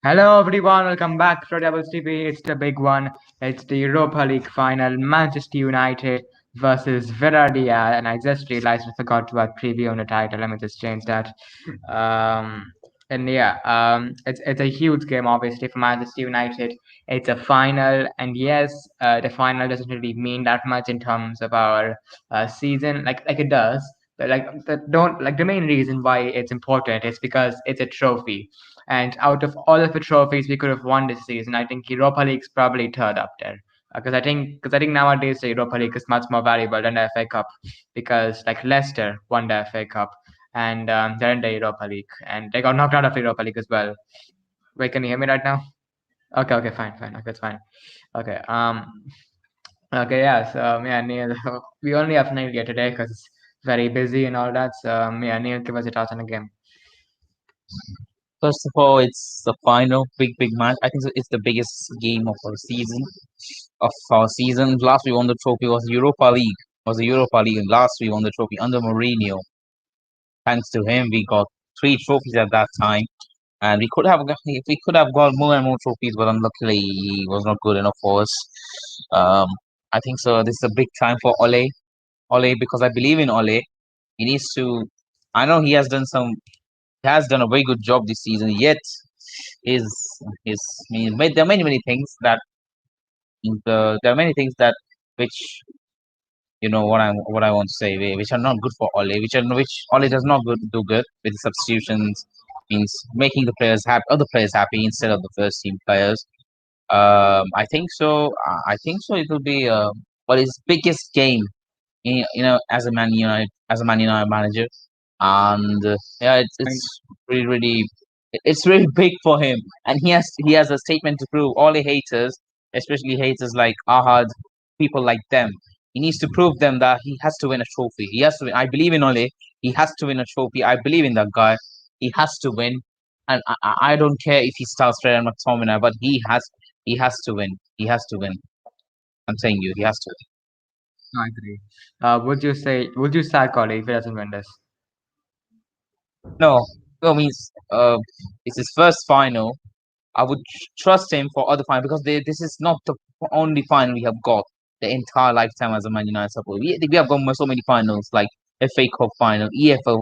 Hello everyone, welcome back to Devils TV. It's the big one. It's the Europa League final, Manchester United versus Villarreal. And I just realized I forgot to add preview on the title. Let me just change that. Um, it's a huge game, obviously, for Manchester United. It's a final, and yes, the final doesn't really mean that much in terms of our season, like it does. But the main reason why it's important is because it's a trophy, and out of all of the trophies we could have won this season, I think Europa League's probably third up there. Because I think nowadays the Europa League is much more valuable than the FA Cup, because like Leicester won the FA Cup and they're in the Europa League and they got knocked out of the Europa League as well. Wait, can you hear me right now? Okay, fine. Okay, it's fine. Okay, okay, yeah. So yeah, Neil, we only have Neil here today because it's very busy and all that. So yeah, Neil, give us your thoughts on the game. First of all, it's the final big match. I think it's the biggest game of our season. Last we won the trophy was Europa League. Was the Europa League, and last we won the trophy under Mourinho. Thanks to him, we got three trophies at that time, and we could have got more and more trophies, but unluckily he was not good enough for us. Um, I think so. This is a big time for Ole, because I believe in Ole. He needs to. I know he has done a very good job this season. Yet, his his there are many things that there are many things that which what I want to say, which are not good for Ole, which Ole does not do good with substitutions, means making the players happy, other players happy instead of the first team players. I think so. I think so. It will be what his biggest game, as a Man United manager, and yeah, it's really it's really big for him, and he has a statement to prove. All the haters, especially haters like Ahad, people like them, he needs to prove them that he has to win a trophy. He has to win. I believe in Ole. He has to win a trophy. I believe in that guy. He has to win, and I don't care if he starts Fred McTominay, but he has to win. He has to win. I'm saying he has to I agree. Would you sack Oli if he doesn't win this? win. No, means it's his first final. I would trust him for other final because this is not the only final we have got the entire lifetime as a Man United supporter. We have got so many finals like FA Cup final, EFL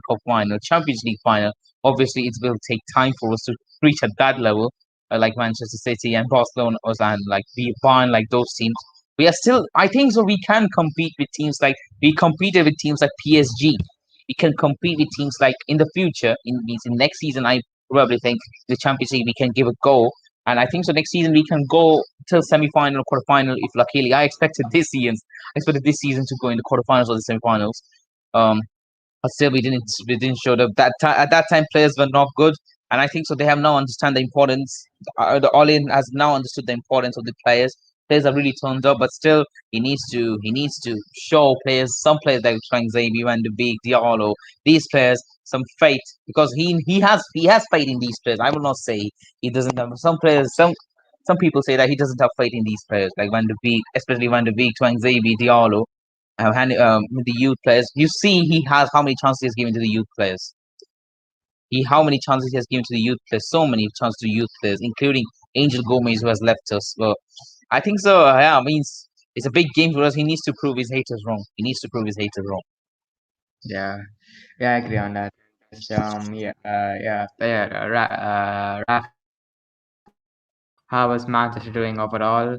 Cup final, Champions League final. Obviously, it will take time for us to reach at that level, like Manchester City and Barcelona, and like Bayern, like those teams. We are still, I think, so. We can compete with teams like we competed with teams like PSG. We can compete with teams like in the future, in next season. I probably think the Champions League we can give a go. And I think so next season we can go till semi-final, quarter-final if luckily. I expected this season to go in the quarter-finals or the semi-finals. But still we didn't show up. At that time players were not good, and I think so they have now understand the importance. The All In has now understood the importance of the players. Players are really turned up, but still he needs to show some players like Zabi, Van de Beek, Diallo, these players some faith, because he has faith in these players. I will not say he doesn't have some players. Some people say that he doesn't have faith in these players like Van de Beek, especially Van de Beek, Zabi, Diallo, the youth players. You see, he has how many chances he's given to the youth players. How many chances he has given to the youth players? So many chances to youth players, including Angel Gomez, who has left us. Well, I think so. Yeah, means it's a big game for us. He needs to prove his haters wrong. He needs to prove his haters wrong. Yeah, yeah, I agree on that. Raf, how is Manchester doing overall?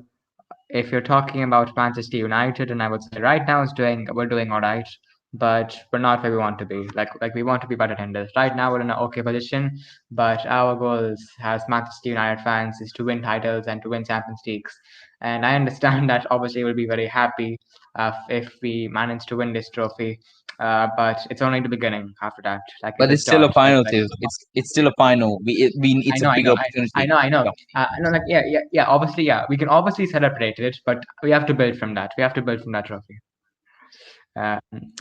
If you're talking about Manchester United, and I would say right now we're doing all right, but we're not where we want to be. Like we want to be better than this. Right now we're in an okay position, but our goals as Manchester United fans is to win titles and to win Champions Leagues. And I understand that obviously we'll be very happy if we manage to win this trophy. But it's only the beginning after that. Like it's But a it's still a start. final, too. It's still a final. I It's a know, I big know, I opportunity. know, I know. Yeah. I know, like yeah. Obviously, yeah. We can obviously celebrate it, but we have to build from that. We have to build from that trophy. Uh,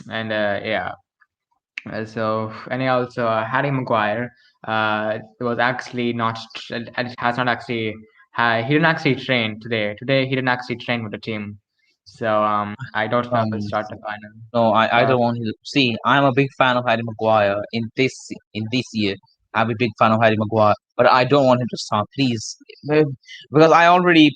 and yeah. And also Harry Maguire. It was actually not. It has not actually. He didn't actually train today. Today he didn't actually train with the team. So I don't know if he'll Um, start the final. no, I Uh, don't want to see. I'm a big fan of Harry Maguire in this year. I'm a big fan of Harry Maguire, but I don't want him to start, please. Eh, because I already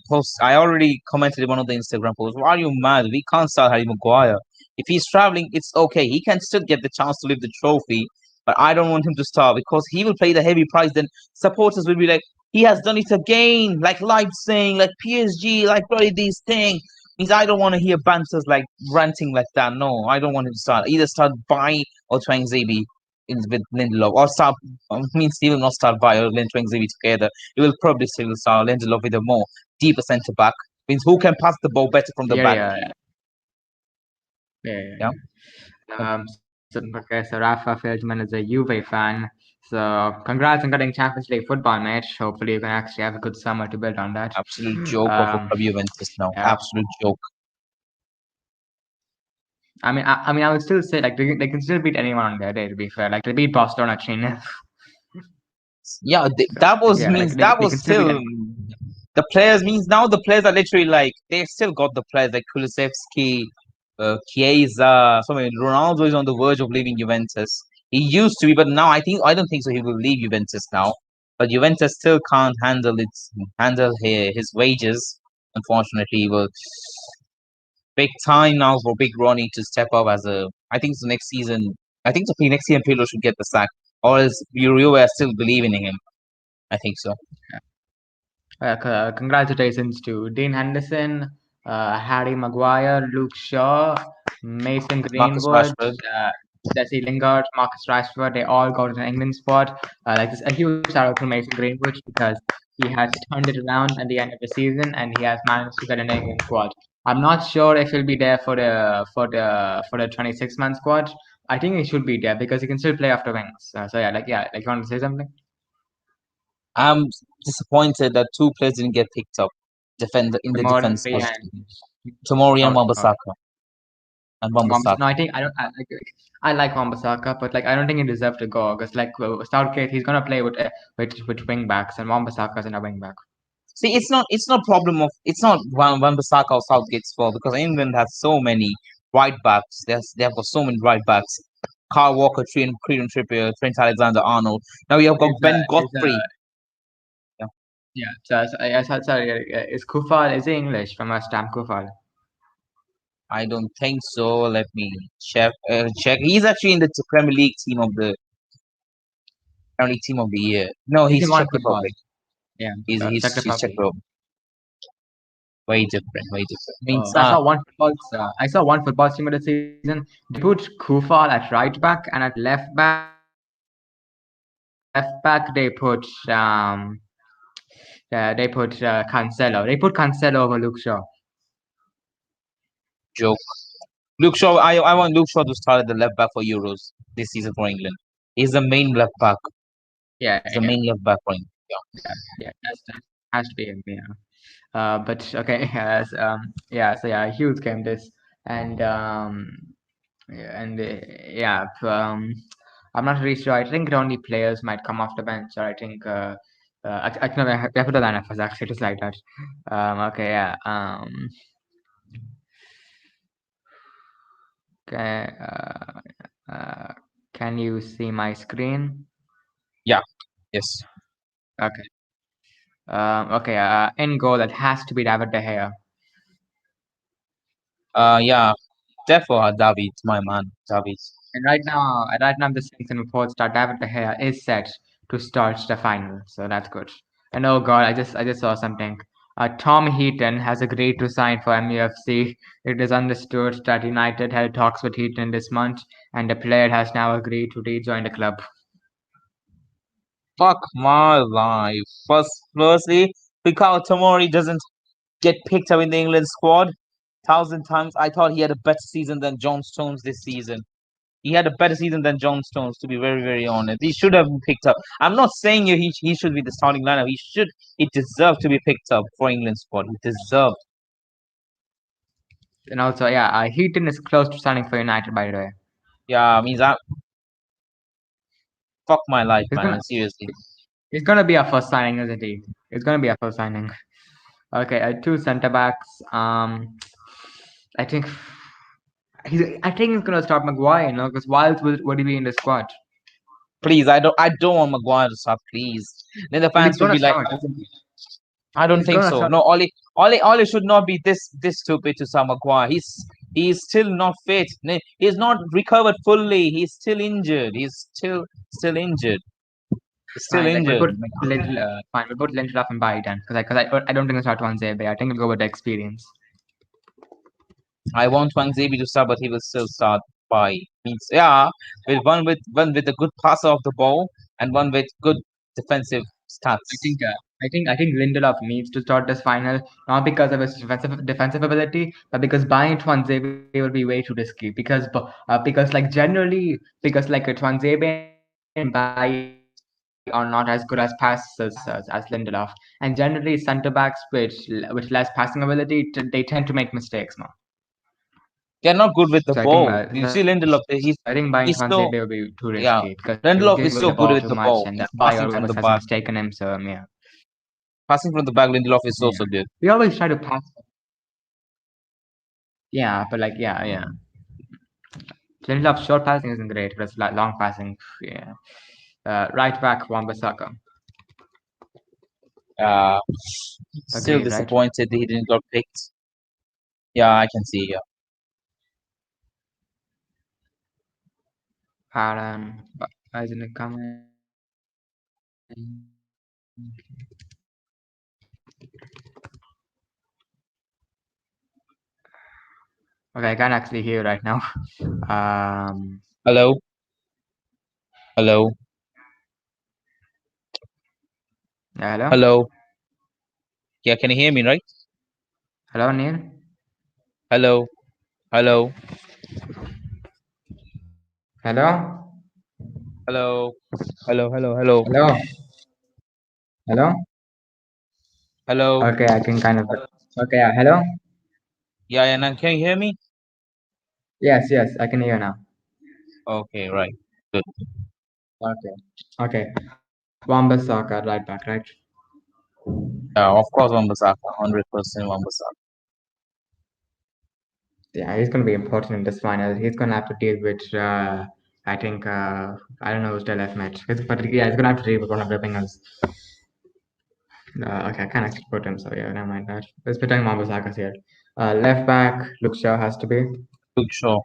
commented in one of the Instagram posts. Why are you mad? We can't start Harry Maguire. If he's traveling, it's okay. He can still get the chance to lift the trophy, but I don't want him to start because he will pay the heavy price. Then supporters will be like, he has done it again, like Leipzig, like PSG, like bloody these things. Means I don't want to hear banters like ranting like that. No, I don't want him to start. Either start by or Twang Zabi in with Lindelof, or start means he will not start Bayer or Twangzivi together. He will probably still start Lindelof with a more deeper centre back. Means who can pass the ball better from the Yeah, back. yeah, yeah, Yeah, okay, so Rafa Feldman is a Juve fan. So congrats on getting Champions League football, mate. Hopefully you can actually have a good summer to build on that. absolute joke of a Um, club Juventus now. yeah. Absolute joke. I would still say like they can still beat anyone on their day. To be fair, like they beat Barcelona 3-0. Yeah, So that was yeah, means they that can was still beat still anyone. the players means now the players are literally like they've still got the players like Kulusevski, Chiesa. So I mean, Ronaldo is on the verge of leaving Juventus. He used to be, but now I don't think so. He will leave Juventus now. But Juventus still can't handle his wages. Unfortunately, he will big time now for Big Ronnie to step up as a. I think so next season. I think so. Next season, Pirlo should get the sack, or else Juve are still believing in him. I think so. Congratulations to Dean Henderson, Harry Maguire, Luke Shaw, Mason Marcus Greenwood, Rashford. Jesse Lingard, Marcus Rashford. They all got an England spot. Like this, a huge shout out to Mason Greenwood because he has turned it around at the end of the season and he has managed to get an England squad. I'm not sure if he'll be there for the 26-man squad. I think he should be there because he can still play after wings. So like you want to say something? I'm disappointed that two players didn't get picked up. Defender in the defense Tomori was and Tomori and oh, Wambasaka. And Wambasaka. No, I think I don't. I like Wambasaka, but like I don't think he deserved to go because like Southgate, he's gonna play with wing backs, and Wambasaka's in a wing back. See, it's not problem of it's not Wambasaka or Southgate's fault because England has so many right backs. They have got so many right backs. Carl Walker, Kieran Trippier, Trent Alexander-Arnold. Now you have got Ben Is Godfrey. Yeah, yeah. Sorry. Is Kufal is he English from West Ham? Kufal. I don't think so. Let me check. He's actually in the Premier League team of the Premier League team of the year. No, He's he's in one Czech football. Republic. Yeah, Czech He's Czech Republic. Republic. Way different. Way different. Means I saw one football. I saw one football team of the season. They put Kufal at right back, and at left back they put Cancelo. They put Cancelo over Luke Shaw. joke. Luke Shaw, I want Luke Shaw to start at the left back for Euros this season for England. He's the main left back. Yeah, He's the yeah, main left back for England. yeah. That has to be him. Yeah. But okay. Yeah. So yeah, huge game this, and yeah, and yeah. I'm not really sure. I think only players might come off the bench, or I think. No, we have to line up actually just like that. Okay. Yeah. Okay. Can you see my screen? Yeah. Yes. Okay. Okay. In goal, that has to be David De Gea. Yeah. Therefore, David, my man, David. And right now, the Simpson reports that David De Gea is set to start the final, so that's good. And oh God, I just saw something. Tom Heaton has agreed to sign for MUFC. It is understood that United held talks with Heaton this month, and the player has now agreed to rejoin the club. Fuck my life. Firstly, Mikhail Tomori doesn't get picked up in the England squad. 1,000 times, I thought he had a better season than John Stones this season. He had a better season than John Stones, to be very, very honest. He should have been picked up. I'm not saying he should be the starting lineup. He deserved to be picked up for England squad. He deserved. And also, yeah, Heaton is close to signing for United, by the way. Yeah, means I fuck my life, He's man. gonna Seriously. he's gonna be our first signing, isn't he? It's gonna be our first signing. Okay, two centre backs. I think I think he's gonna start Maguire, because Wiles would he be in the squad? Please, I don't want Maguire to start. Please, then the Well, fans he's will gonna be like, start, isn't he? I don't He's think gonna so. start. No, Ollie should not be this stupid to Sam Maguire. He's still not fit. He's not recovered fully. He's still injured. He's still injured. He's still Fine, like we'll injured. put fine, we'll put Lindelof and Bailly then, because I don't think it's not Tuanzebe. I think we'll go with the experience. I want Wang Zibi to start, but he will still start by means. Yeah, with one with a good passer of the ball and one with good defensive I stats. think uh, I think Lindelof needs to start this final, not because of his defensive ability, but because buying Tuanzebe will be way too risky. Because like generally, because like Tuanzebe and Bailly are not as good as passers as Lindelof, and generally center backs with less passing ability they tend to make mistakes more. They're not good with the So ball. You see Lindelof, I think buying he's Tuanzebe so will be too yeah. risky because he'll give Lindelof away is the so ball good too with the much, ball. and He's Bailly passing always from has the a back. mistake in him. So yeah, Passing from the back, Lindelof is yeah. also good. We always try to pass. Yeah, but like yeah. Lindelof's short passing isn't great, but it's like long passing. Yeah. Right back, Wan-Bissaka. Uh, Still Agreed, right? disappointed that he didn't got picked. Yeah, I can see. Yeah. Haaland. Why isn't it coming? Okay, I can't actually hear you right now. Hello, hello, Yeah, hello? hello. Yeah, can you hear me? Right? Hello, Neil? Hello, hello, Hello? hello, hello. Hello? Hello? Hello. Okay, I can kind of. Okay, hello? Yeah, yeah. Now, can you hear me? Yes, I can hear you now. Okay, right. Good. Okay. Okay. Wan-Bissaka, right back, right? Yeah, of course, Wambasaka, 100% Wambasaka. Yeah, he's going to be important in this final. He's going to have to deal with, I think, I don't know who's the left match. But yeah, he's going to have to deal with one of the wingers. Okay, I can't actually put him, so yeah, never mind that. Let's pretend Wan-Bissaka's here. Left back, Luke Shaw has to be. Luke Shaw.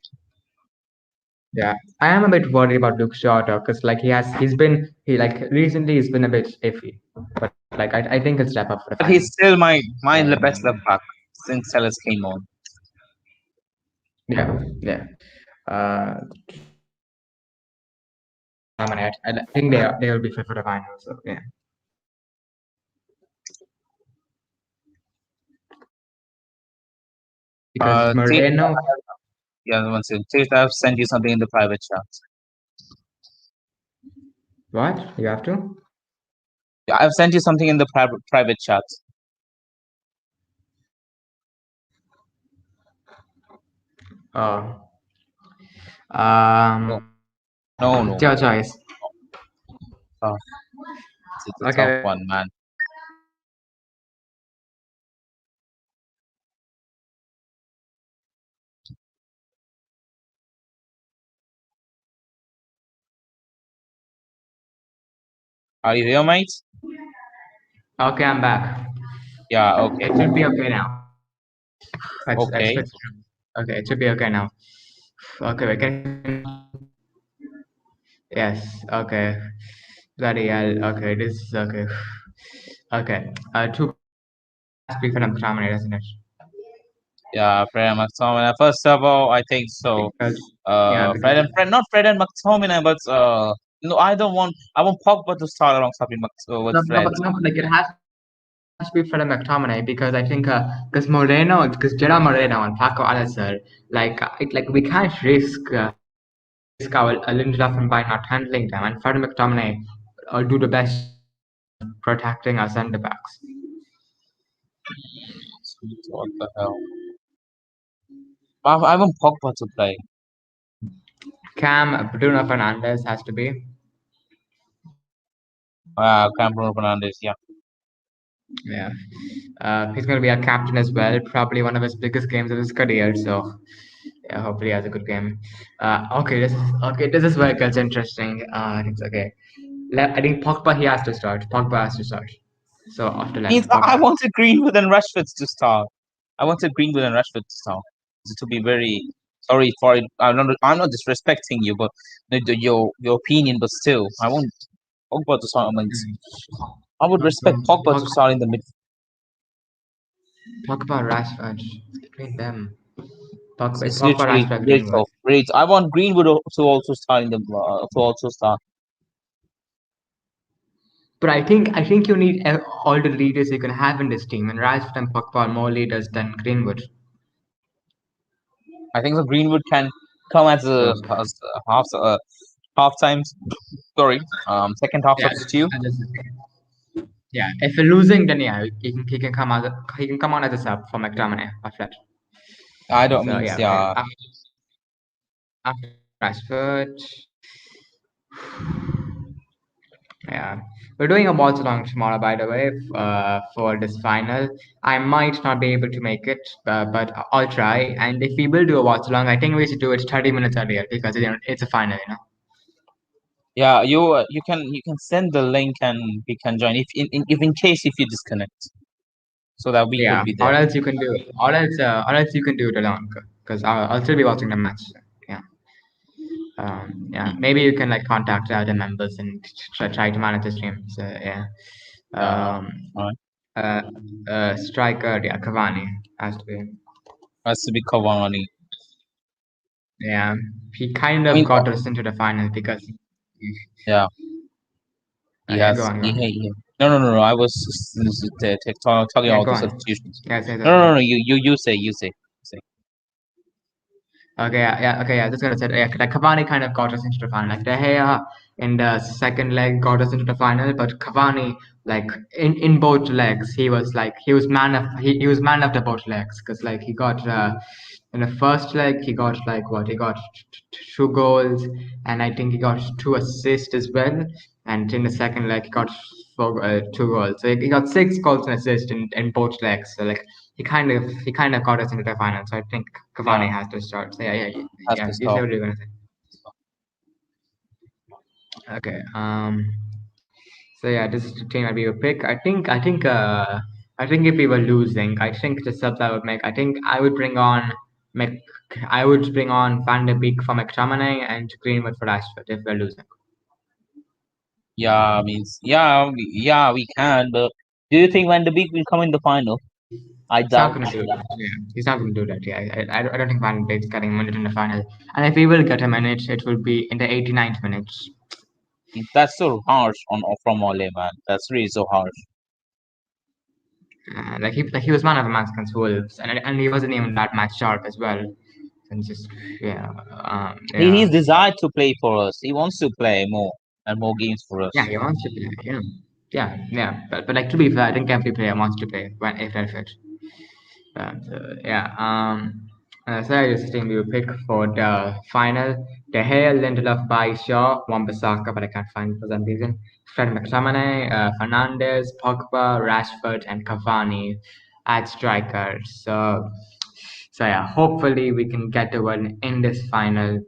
Yeah, I am a bit worried about Luke Shaw because like recently he's been a bit iffy, but like I think he'll step up for the But final. he's still my Yeah, best left back since Sellers came on. yeah. Uh, I think they will be fit for the final. So yeah. Because See, Moreno, yeah, one second. See, I've sent you something in the private chat. what you have to? Yeah, I've sent you something in the private chat. Oh, No, it's your choice. uh, it's a tough Okay. one, man. Are you here, mate? Okay, I'm back. Yeah. Okay. It should be okay now. It's Okay. fixed. Okay, it should be okay now. Okay, we can. Yes. Okay. Bloody hell. Okay, this is okay. Okay. Too bad it has to be for the McTominay, doesn't it? Yeah, Fred and McTominay. First of all, I think so. Because yeah, because Not Fred and McTominay, but no, I don't want. I want Pogba to start alongside with Fred. like it has to be for the McTominay because I think because Gerard Moreno and Paco Alcacer, like we can't risk our Lindelof and by not handling them, and Fred McTominay do the best job of protecting our centre backs. What the hell? I want Pogba to play. Bruno Fernandes has to be. Bruno Fernandes. Yeah. Yeah. He's going to be a captain as well, probably one of his biggest games of his career. So, Yeah, hopefully he has a good game. Okay, this is where it gets interesting. I think it's okay. I think Pogba he has to start. Pogba has to start. So after Means left, I Pogba. wanted Greenwood and Rashford to start. I wanted Greenwood and Rashford to start. To be very sorry for it. I'm not disrespecting you, but your opinion. But still, I want Pogba to start. I would respect Pogba to Pogba, start in the mid. Pogba, Rashford. Between them, Pogba, It's Pogba, literally Rashford, very Greenwood. tough. Very. I want Greenwood to also start in the to also start. But I think you need all the leaders you can have in this team, and Rashford and Pogba are more leaders than Greenwood. I think so. Greenwood can come So as a half time. Sorry, second half yeah, substitute. and yeah. If we're losing, then yeah, he can come as he can come on as a sub for McTominay after that. I don't So mean yeah, okay. yeah. After Rashford, yeah, we're doing a watch along tomorrow, by the way, for this final. I might not be able to make it, but I'll try. And if we will do a watch along, I think we should do it 30 minutes earlier because it's a final. Yeah, you can send the link and we can join if in case if you disconnect, so that we could Yeah, be or there. else you can do it. Or else you can do it alone because I'll still be watching the match. Yeah. Yeah, Mm. maybe you can like contact the other members and try to manage the stream. So yeah, Yeah, um, alright. uh, striker, yeah, Cavani has to be. Has to be Cavani. Yeah, he kind I of mean, got us into the final because. yeah, he Yeah, go has. on, go on. No. I was talking Yeah, about go the on. substitutions. Yeah, say No, that. no, no. You say, you say. Okay, yeah, okay, yeah. Just gonna say, yeah, like Cavani kind of got us into the final. Like De Gea in the second leg got us into the final, but Cavani, like in both legs, he was man of the both legs because like he got in the first leg he got like what he got two goals and I think he got two assists as well, and in the second leg he got two goals. So he got six goals and assists in both legs. So like he kind of got us into the final. So I think Yeah, Cavani has to start. So yeah, yeah, has yeah. to You say stop. what you're gonna say. Okay. So yeah, this is the team I'd be a pick. I think if we were losing, I think the subs I would make. I think I would bring on Mc. I would bring on Van de Beek for McTominay and Greenwood for Rashford if we're losing. Yeah, means yeah, we can. But do you think Van de Beek will come in the final? I He's not doubt. gonna do that. Yeah, he's not gonna do that. Yeah, I don't think Van de Beek's getting a minute in the final. And if we will get a minute, it will be in the 89th minute. That's so harsh on from Ole, man. That's really so harsh. Like he was man of a match against Wolves, and he wasn't even that match sharp as well. And just yeah, He's yeah. desired to play for us. He wants to play more and more games for Yeah, us. he wants to play. Yeah. But like to be fair, I think every player wants to play when if they're fit. So yeah. So I just think we will pick for the final. De Gea, Lindelof, by Shaw, Wan-Bissaka, but I can't find it for some reason. Fred McTominay, Fernandez, Pogba, Rashford, and Cavani at striker. So yeah, hopefully we can get a win in this final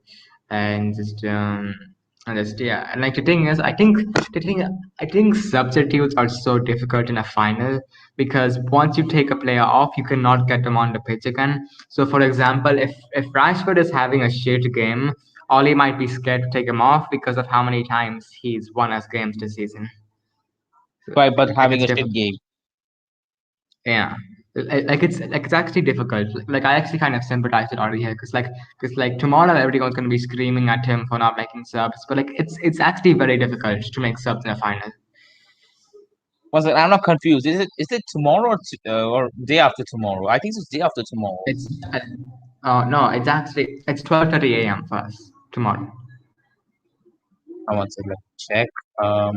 and just yeah. And like the thing is, I think substitutes are so difficult in a final because once you take a player off, you cannot get them on the pitch again. So for example, if Rashford is having a shit game, Ollie might be scared to take him off because of how many times he's won us games this season. So, Right, but like having it's a shit difficult. game. Yeah. Like it's actually difficult. Like I actually kind of sympathize with Ori here because like tomorrow everyone's gonna be screaming at him for not making subs, but like it's actually very difficult to make subs in a final. Was it? I'm not confused. Is it tomorrow or day after tomorrow? I think it's day after tomorrow. It's oh no, it's 12:30 a.m. for us tomorrow. I want to check. Um,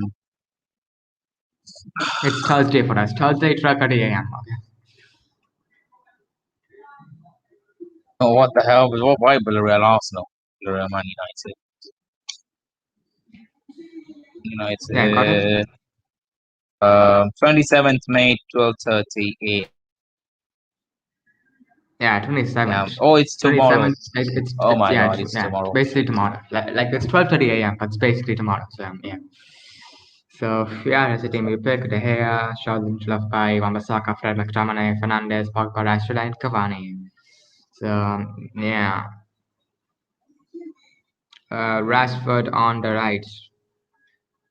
It's Thursday for us. Thursday 12:30 a.m. Okay. oh, what the hell? Why Villarreal Arsenal? Villarreal Man United. Yeah, got it. United. 27th May, 12:30 a.m. Yeah, 27th. Oh, it's tomorrow. 27th. Oh It's my yeah, God, it's it's tomorrow. basically tomorrow. Like it's 12:30 a.m., but it's basically tomorrow. So yeah. So yeah, as a team, we pick De Gea, Sheldon by Wan-Bissaka, Fred McTominay, Fernandes, Pogba, Rashford, and Cavani. So yeah, Rashford on the right.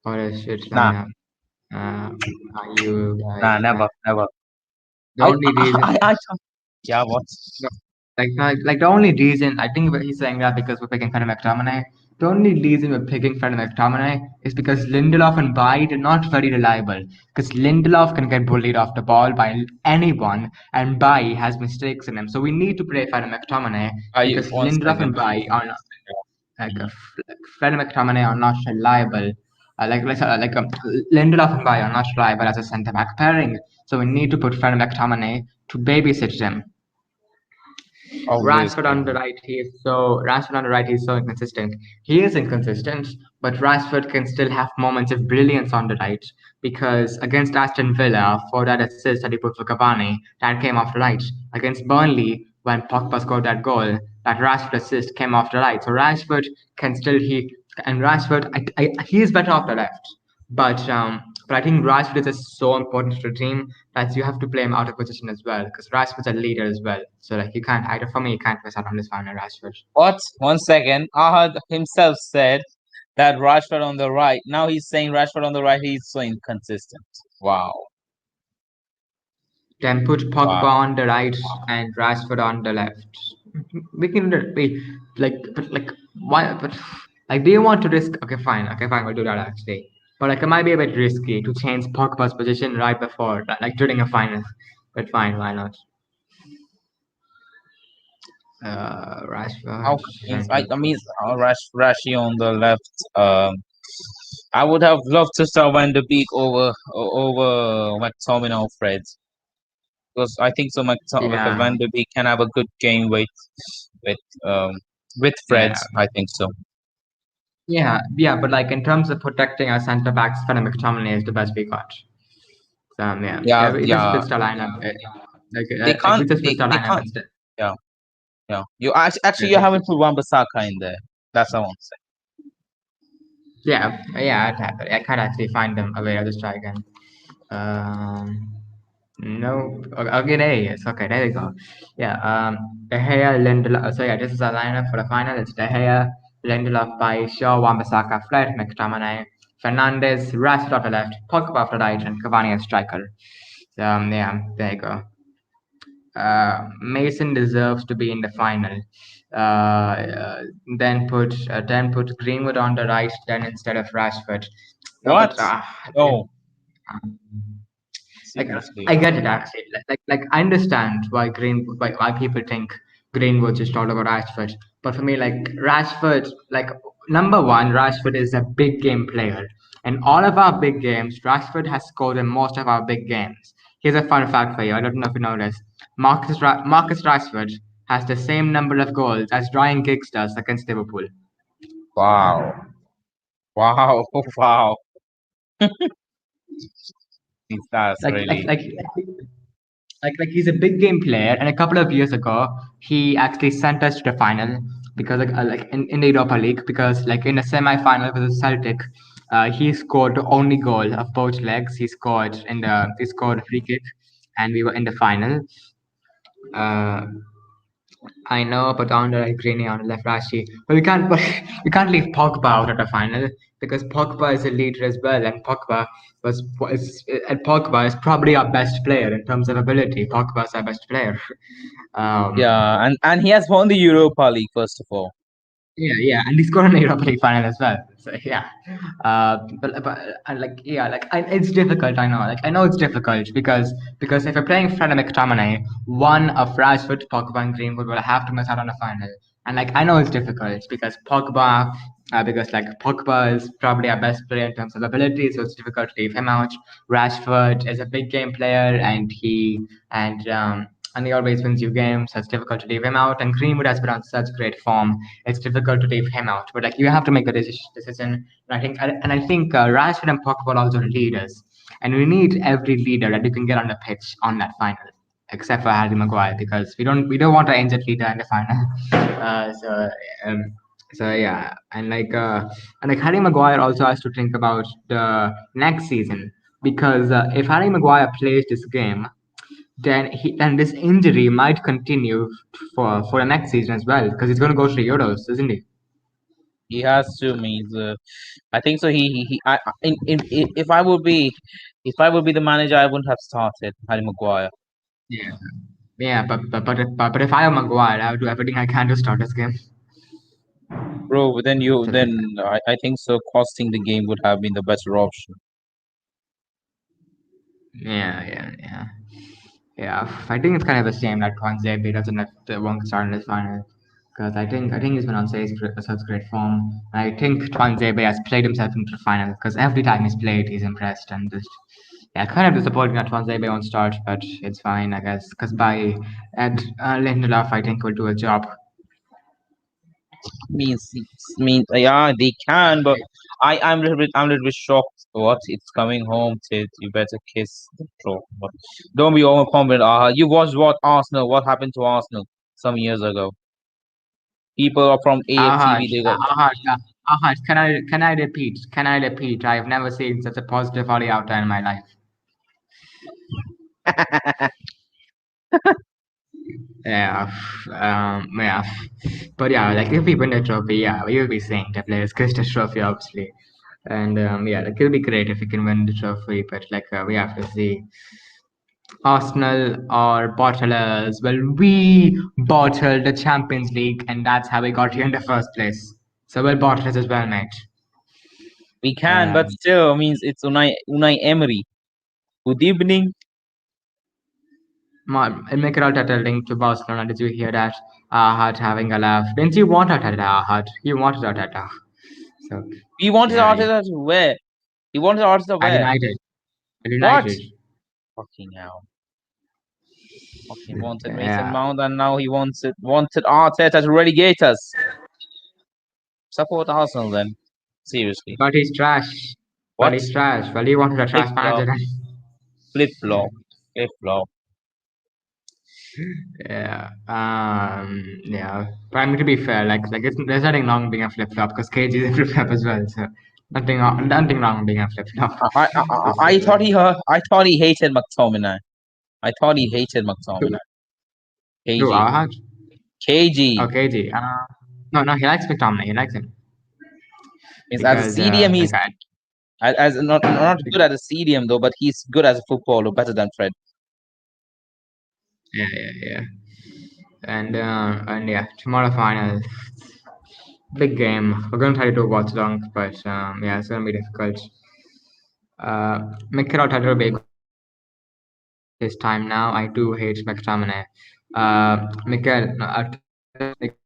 What is its Nah, lineup? Are you nah, guys? never, never. The only reason, Yeah, what? no, like the only reason I think he's saying that because we're picking Fred McTominay. The only reason we're picking Fred McTominay is because Lindelof and Bailly are not very reliable. Because Lindelof can get bullied off the ball by anyone, and Bailly has mistakes in him. So we need to play Fred McTominay Are you because one Lindelof second? and Bailly are not, like Mhm. Fred McTominay are not reliable. Lindelof and Bailly are not reliable as a centre back pairing. So we need to put Fred McTominay to babysit them. Obviously. Rashford on the right, he's so inconsistent. He is inconsistent, but Rashford can still have moments of brilliance on the right because against Aston Villa, for that assist that he put for Cavani, that came off the right. Against Burnley, when Pogba scored that goal, that Rashford assist came off the right. So Rashford can still he and Rashford, he is better off the left. But I think Rashford is just so important to the team that you have to play him out of position as well because Rashford's a leader as well. So like you can't either for me you can't miss out on this one, Rashford. What? One second. Ahad himself said that Rashford on the right. Now he's saying Rashford on the right. He's so inconsistent. Wow. Then put Pogba Wow. on the right and Rashford on the left. We can do that. Like why? But like, do you want to risk? Okay, fine, we'll do that actually. But like, it might be a bit risky to change Pogba's position right before, like during a final. But fine, why not? How Rashford means and I mean Rashi on the left. I would have loved to start Van de Beek over McTominay or Fred because I think so. yeah, Van de Beek can have a good game with um with Fred. yeah, I think so. yeah. But like in terms of protecting our centre backs, Fenner McTominay is the best we got. So Yeah, this yeah. fits the lineup. They We can't. just fits the They lineup can't. instead. Yeah, yeah. Actually Yeah, you haven't put Wan-Bissaka in there. That's all I'm saying. I can't actually find them. Oh, wait, I'll just try again. Um, no. Okay, there he is. Okay, there we go. Yeah. De Gea, Lindelof. So yeah, this is our lineup for the final. It's De Gea, Lindelof, by Shaw, Wan-Bissaka, Fred, McTominay, Fernandes, Rashford off the left, Pogba off the right, and Cavani as striker. Yeah, there you go. Mason deserves to be in the final. Then put Greenwood on the right, then instead of Rashford. No, What? but No, um, like seriously. I get it actually. Like I understand why people think Greenwood's just all over Rashford. But for me, like Rashford, like number one, Rashford is a big game player. In all of our big games, Rashford has scored in most of our big games. Here's a fun fact for you. I don't know if you know this. Marcus Rashford has the same number of goals as Ryan Giggs does against Liverpool. Wow. Wow. Wow. That's Like like really like like he's a big game player, and a couple of years ago he actually sent us to the final because in the Europa League because like in the semi-final with the Celtic, he scored the only goal of both legs. He scored a free kick, and we were in the final. Uh, I know, but on the right, Greeny on the left, Rashi. But we can't leave Pogba out at the final because Pogba is a leader as well, and Pogba is probably our best player in terms of ability. Pogba is our best player. Um, yeah, and he has won the Europa League first of all. and he scored in the Europa League final as well. So yeah, it's difficult. I know, I know it's difficult because if you're playing Fred McTominay, one of Rashford, Pogba, and Greenwood will have to miss out on the final. And like I know it's difficult because like Pogba is probably our best player in terms of ability, so it's difficult to leave him out. Rashford is a big game player, and he always wins you games, so it's difficult to leave him out. And Greenwood has been on such great form, it's difficult to leave him out. But like you have to make a decision. And I think Rashford and Pogba are also leaders, and we need every leader that you can get on the pitch on that final. except for Harry Maguire, because we don't want an injured leader in the final. Um, so yeah, and like Harry Maguire also has to think about the next season, because if Harry Maguire plays this game, then this injury might continue for the next season as well, because he's going to go to the Euros, isn't he? He has to means. I think so. If I would be, if I would be the manager, I wouldn't have started Harry Maguire. Yeah, yeah, but if I am Maguire, I would do everything I can to start this game. Bro, but then you So, then I think so. Costing the game would have been the better option. yeah. Yeah, I think it's kind of a shame that Kwanzaa doesn't have the won't start in this final, because I think he's been on such great form. And I think Kwanzaa has played himself into the final, because every time he's played, he's impressed. And just yeah, kind of disappointing that Kwanzaa won't start, but it's fine, I guess, because by Ed Lindelof, I think will do a job. Means yeah, they can, but I'm a little bit shocked. What? It's coming home, Ted. You better kiss the floor. But don't be overconfident. You watched what Arsenal? What happened to Arsenal some years ago? People are from Ahad, AFTV. They got. Ahad, can I repeat? Can I repeat? I have never seen such a positive volley out in my life. Yeah, yeah, but yeah, like if we win the trophy, yeah, we will be saying the players kiss the trophy, obviously, and yeah, like it'll be great if we can win the trophy, but like we have to see Arsenal or bottlers. Well, we bottled the Champions League, and that's how we got here in the first place. So we'll bottle it as well, mate. We can, but Um, still means it's Unai Emery. Good evening. Mikel Arteta linked to Barcelona. Did you hear that? Ahad having a laugh. Didn't you want Arteta, Ahad? You wanted Arteta. So We wanted yeah, Arteta to where? He wanted Arteta at where? United. At What? United. Fucking hell. Fucking wanted Mason Yeah. Mount, and now he wanted Arteta to relegate us. Support Arsenal then. Seriously. But he's trash. But What? he's trash. Well, you wanted a Flip trash flop. manager then. Flip flop. Flip flop. Yeah. Yeah. But I mean, to be fair, there's nothing wrong being a flip flop, because KG is a flip flop as well. So nothing wrong being a flip flop. I thought I thought he hated McTominay. I thought he hated Who, McTominay. who, KG. Ahad? Oh, KG. KG. No, he likes McTominay. He likes him Means as a because CDM he's as not good as a CDM though, but he's good as a footballer, better than Fred. yeah. And yeah, tomorrow final, big game. We're gonna try to do watch long, but yeah, it's gonna be difficult. Mikel Arteta will be a good manager, but at this time now, I do hate McTominay. Mikel no, Arteta is a good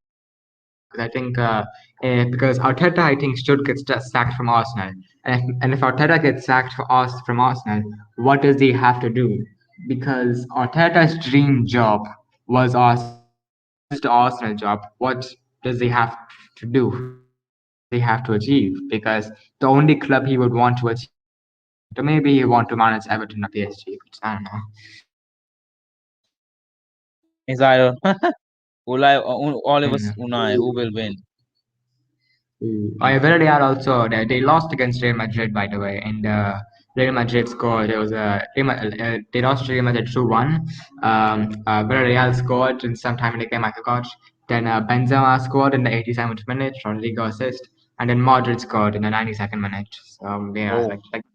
manager, because Arteta, I think, should get sacked from Arsenal, and if Arteta gets sacked from Arsenal, what does he have to do? Because Arteta's dream job was Arsenal. Now this is the Arsenal job. What does he have to do? What does he have to achieve? Because the only club he would want to achieve is Arsenal. So maybe he want to manage Everton or PSG, but I don't know. Is either Oliver And, Unai who will win? Villarreal also they lost against Real Madrid, by the way, and Real Madrid scored. There was they lost to Real Madrid 2-1. Villarreal scored in some time in the game, I forgot. Then Benzema scored in the 87th minute, Rodrigo assist, and then Modric scored in the 92nd minute. So yeah, Oh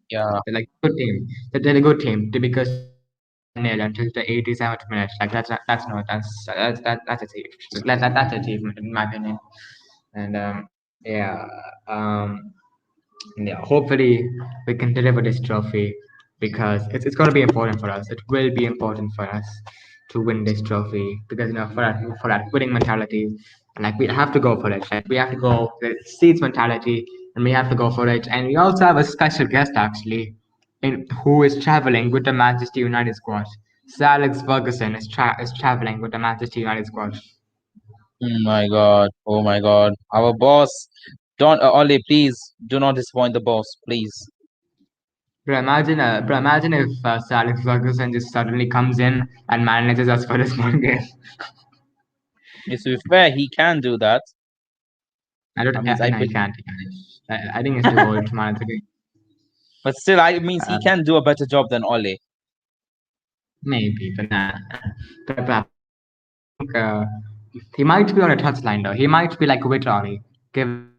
yeah. they're like good team. They're a good team because they lost 1-0 until the 87th minute. Like that's no that's achieved. That's achievement in my opinion. And yeah, um, yeah. Hopefully, we can deliver this trophy, because it's going to be important for us. It will be important for us to win this trophy, because for that winning mentality, and like we have to go for it. Like we have to go the Seeds mentality, and we have to go for it. And we also have a special guest actually, in who is traveling with the Manchester United squad. Sir Alex Ferguson is traveling with the Manchester United squad. Oh my god. Oh my god. Our boss. Don't Ollie, please do not disappoint the boss, please. Bro, imagine if Sir Alex Ferguson just suddenly comes in and manages us for this one game. Yes, to be fair, he can do that. I don't. I mean, I No, he believe, can't. He can't. I think he's too old to manage the game. but still, I means he Uh, can do a better job than Ole. maybe, but nah. But I think he might be on a touchline though. He might be like Whitlory, giving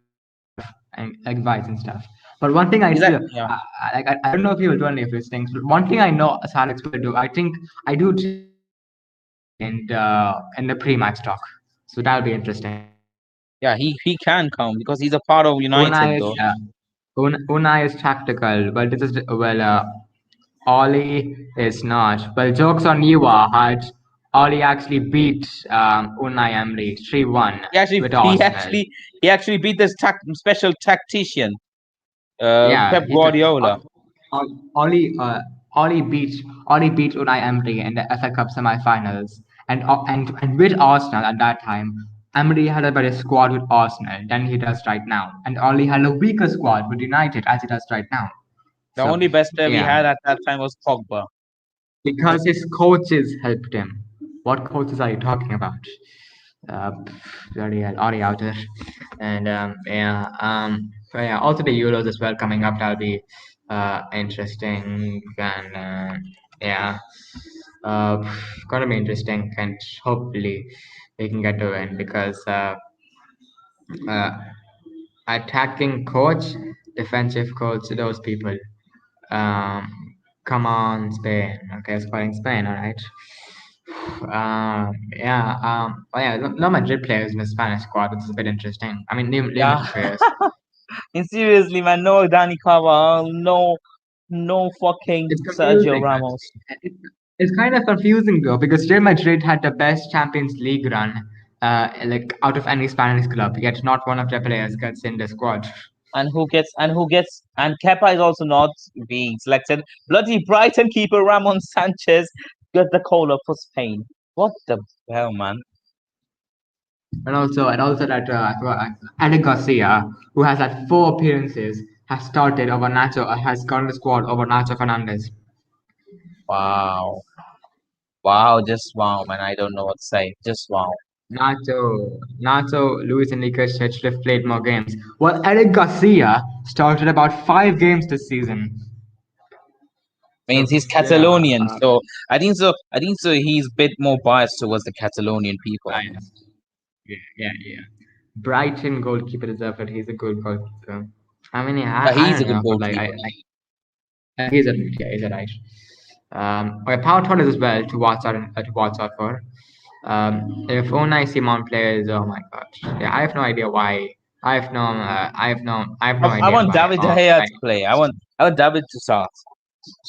and advice and stuff. But one thing I He's like, still, yeah, I don't know if he will do any of these things. But one thing I know Alex will do. I do think in the pre-match talk. So that'll be interesting. yeah, he can come because he's a part of United, Unai is though. Unai is tactical, but this is Ollie is not. Well, jokes on you are hard. Ollie actually beat Unai Emery 3-1 He actually, with he Arsenal. actually, he actually beat this special tactician, Yeah, Pep he's the Guardiola. Ollie. Ollie beat Unai Emery in the FA Cup semi-finals, and with Arsenal at that time, Emery had a better squad with Arsenal than he does right now, and Ollie had a weaker squad with United as he does right now. The So only best player we yeah, had at that time was Pogba. because his coaches helped him. What coaches are you talking about? Uh, already out there. And so yeah, also the Euros as well coming up. That'll be interesting and yeah, uh, gonna be interesting. And hopefully we can get to win because uh, attacking coach, defensive coach, those people. Um, come on, Spain. Okay, scoring Spain. All right. Yeah. Oh yeah. No Madrid players in the Spanish squad, which is a bit interesting. I mean, name a Yeah, few players. and seriously, man, no Danny Carvajal, no fucking It's Sergio confusing. Ramos. It's, it's kind of confusing though because Real Madrid had the best Champions League run, like out of any Spanish club. Yet not one of their players gets in the squad. And Kepa is also not being selected. Bloody Brighton keeper Ramon Sanchez got the call up for Spain. What the hell, man? And also that Eric Garcia, who has had 4 appearances, has started over Nacho, has gone to the squad over Nacho Fernandez. Wow. Wow, just wow, man. I don't know what to say. Just wow. Nacho, Luis Enrique should have played more games. Well, Eric Garcia started about 5 games this season. Means So he's yeah, Catalonian, so I think so. He's a bit more biased towards the Catalonian people. biased. Yeah. Brighton goalkeeper deserved it. He's a good goalkeeper. I mean, yeah, Yeah, I he's a don't good know, but goalkeeper. he's a right. Okay, power forward as well to watch out for. If Unai Simon plays, oh my god, yeah, I have no idea why. I have no I idea want why. David De Oh, Gea to play. I want David to start.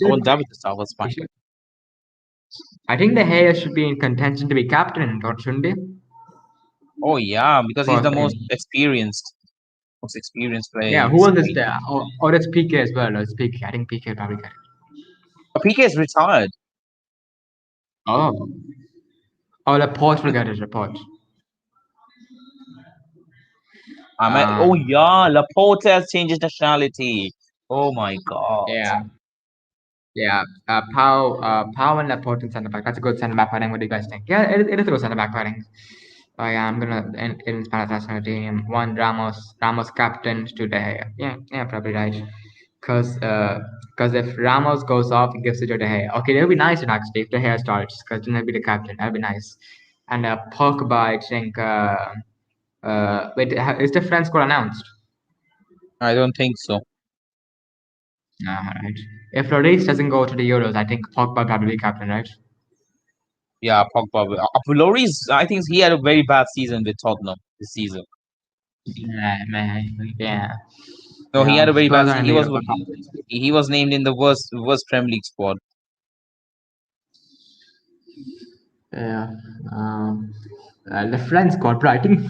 I should, want David to start. That's he fine. should, I think the Hayer should be in contention to be captain, don't shouldn't he? Oh yeah, because he's For the Spain. most experienced player Yeah, in who was this Spain. there? Or it's PK as well. Or it's PK. I think PK probably got it. PK is retired. Oh, oh, Laporte will get it. Laporte. Oh Um, yeah, Laporte has changed his nationality. Oh my god. yeah, yeah. Pau and Laporte in centre back. That's a good centre back pairing. What do you guys think? Yeah, it is a good centre back pairing. Oh yeah, I'm gonna in Spanish national team. One Ramos captain to De Gea. Yeah, probably right. Cause if Ramos goes off, he gives it to De Gea. Okay, that'll be nice actually if De Gea starts, cause then he'll be the captain. That'll be nice. And Pogba, I think. Wait, is the French squad announced? I don't think so. Right. If Lloris doesn't go to the Euros, I think Pogba probably be captain, right? Yeah, Pogba. Lloris, I think he had a very bad season with Tottenham this season. Yeah, man. Yeah. No, he had a very bad Spurs are season. in the Europa Cup. He was named in the worst Premier League squad. Yeah. Um, the French squad, bro. I think the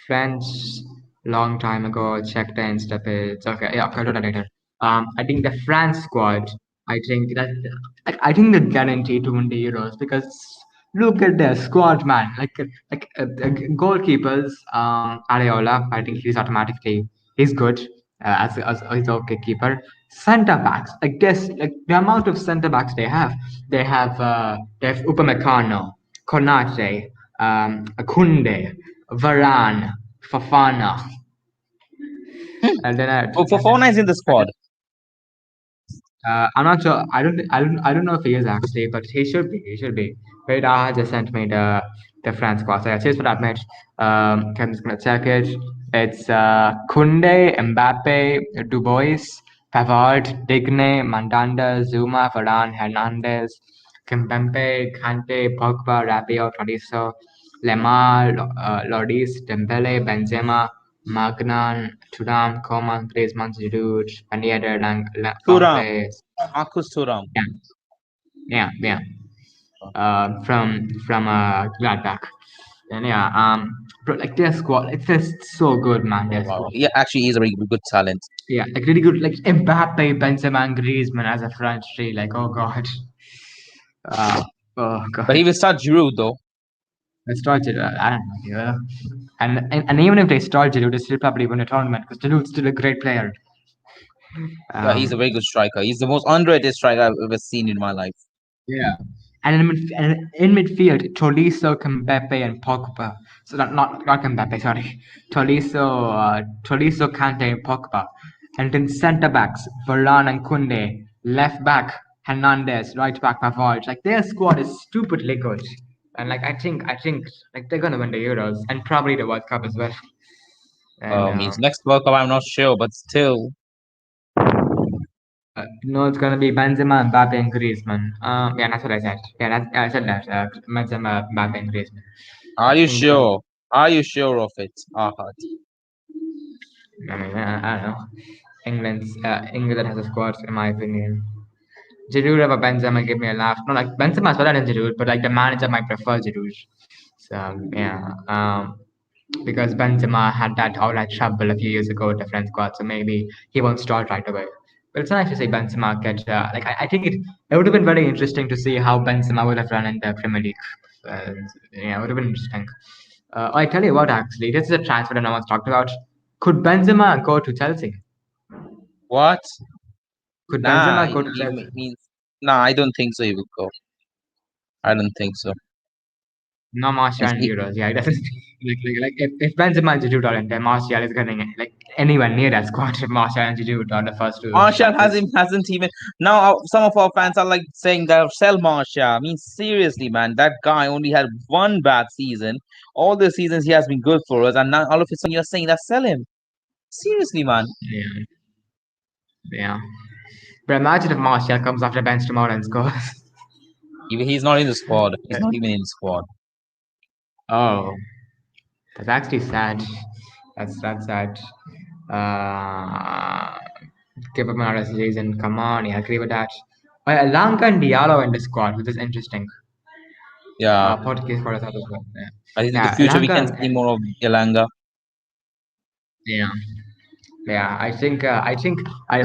French long time ago checked the Insta page. Okay, yeah, I'll do that later. I think the France squad. I think they're guaranteed to win the Euros because look at their squad, man. Goalkeepers. Areola. I think he's automatically He's good as he's okay keeper. Centre backs, like this, like the amount of centre backs they have Upamecano, Konate, Akunde, Varane, Fafana, and then For Fofana is in the squad. I'm not sure. I don't know if he is actually, but he should be. He should be. Wait, I just sent me the France squad. So yeah, cheers for that match. I'm just gonna check it. It's Kunde, Mbappe, Dubois, Pavard, Digne, Mandanda, Zuma, Varane, Hernandez, Kimpembe, Kante, Pogba, Rabiot, Tolisso, Lemar, Loris, Dembele, Benzema, Magnan, Thuram, Coman, Griezmann, Giroud, Panier, Thuram, Lenglet. Marcus Thuram. Yeah, yeah, yeah. From Gladbach. And yeah, bro, like their squad, it's just so good, man. Oh, Their wow. squad. Yeah, actually, he's a very good talent. Yeah, like really good. Like Mbappe, Benzema, and Griezmann as a front three. Like, oh god. Uh, oh But god. he will start Giroud though. Let's start it. I don't know. Yeah. And even if they start Giroud, they still probably win a tournament because Giroud's still a great player. Yeah, he's a very Um, good striker. He's the most underrated striker I've ever seen in my life. Yeah. And in midfield, Tolisso, Mbappe, and Pogba. So not Mbappe, sorry. Tolisso, Kante, and Pogba. And then centre backs, Varane and Kunde. Left back, Hernandez. Right back, Pavard. Like their squad is stupidly good. And like I think like they're gonna win the Euros and probably the World Cup as well. And Means next World Cup, I'm not sure, but still, no, it's gonna be Benzema, Mbappe, and Griezmann. Yeah, that's what I said. Yeah, I said that. Benzema, Mbappe, and Griezmann. I are you think. sure? Are you sure of it, Ahad? I mean, I don't know. England has a squad, in my opinion. Giroud over Benzema give me a laugh. No, like Benzema is better than Giroud, but like the manager might prefer Giroud. So yeah, because Benzema had that all that trouble a few years ago with the French squad, so maybe he won't start right away. But it's nice to see Benzema get like I think it would have been very interesting to see how Benzema would have run in the Premier League. Uh, yeah, it would have been interesting. I tell you what, actually, this is a transfer that no one's talked about. Could Benzema go to Chelsea? What? Could Nah, Benzema go to you Chelsea? means nah. I don't think so. He will go. I don't think so. No Martial Means and Euros. Yeah, it doesn't. Like if Benzema and Giroud aren't there, Martial is getting like anywhere near that squad. If Martial and Giroud are the first two Martial strikers. hasn't even now. Some of our fans are like saying they'll sell Martial. I mean, seriously, man, that guy only had one bad season. All the seasons he has been good for us, and now all of a sudden you're saying that sell him. Seriously, man. Yeah, yeah. But imagine if Martial comes off the bench tomorrow and scores. He's not in the squad. He's not even in the squad. Oh, that's actually sad. That's sad. Uh, Give him another season. Come on, yeah, I agree with that. Lanka and Diallo in the squad, which is interesting. Yeah, Portuguese for us as well. Yeah, I think in the yeah, future we Lanka. can see more of Elanga. Yeah, yeah. I think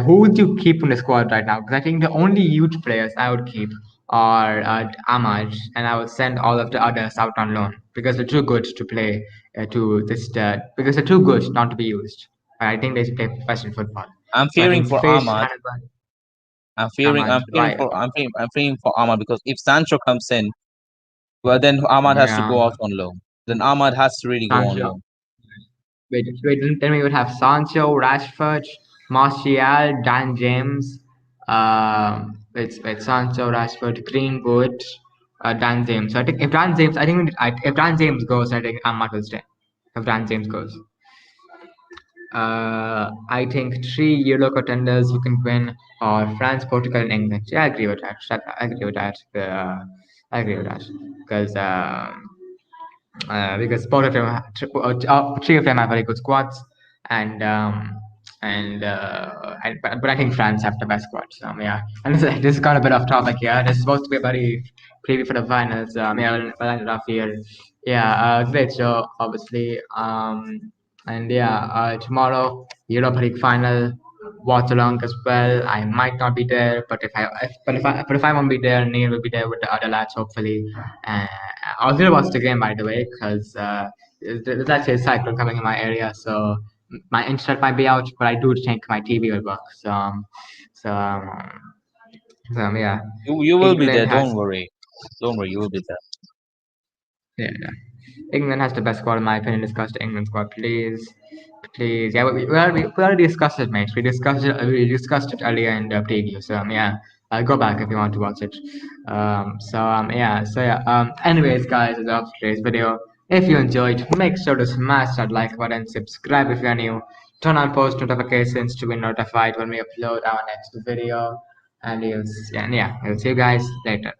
who would you keep in the squad right now? Because I think the only huge players I would keep are Ahmad, and I would send all of the others out on loan because they're too good to play because they're too good not to be used. I think they should play professional football. I'm So I fearing think for Fish, Ahmad. Hannibal, I'm fearing. Ahmad, I'm fearing why? for. I'm fearing for Ahmad because if Sancho comes in, well then Ahmad has to Yeah, go out on loan. Then Ahmad has to really go on Sancho. loan. Wait. Then we would have Sancho, Rashford, Martial, Dan James. It's Sancho, Rashford, Greenwood, Dan James. So I think if Dan James, I think if Dan James goes, I think Ahmad will stay. If Dan James goes, I think three Euro contenders you can win are France, Portugal, and England. Yeah, I agree with that. I agree with that. I agree with that because. Because both of them, three of them have very good squads, and but I think France have the best squads. Yeah, and this got a bit off topic here. This is supposed to be a very preview for the finals. Yeah, we'll end it off here. Yeah, great show, obviously. And yeah, tomorrow Europa League final. Watch along as well. I might not be there, but if I won't be there, Neil will be there with the other lads, hopefully. Uh, I was gonna watch the game by the way, because there's actually a cyclone coming in my area, so my internet might be out, but I do think my TV will work. So, yeah, You will be England there. has Don't worry. Don't worry. You will be there. yeah. England has the best squad in my opinion. Discuss the England squad, please. Please, yeah, we already discussed it, mate. We discussed it earlier in the preview. So yeah, go back if you want to watch it. Anyways, guys, that's all for today's video. If you enjoyed, make sure to smash that like button, subscribe if you're new, turn on post notifications to be notified when we upload our next video, and we'll see you guys later.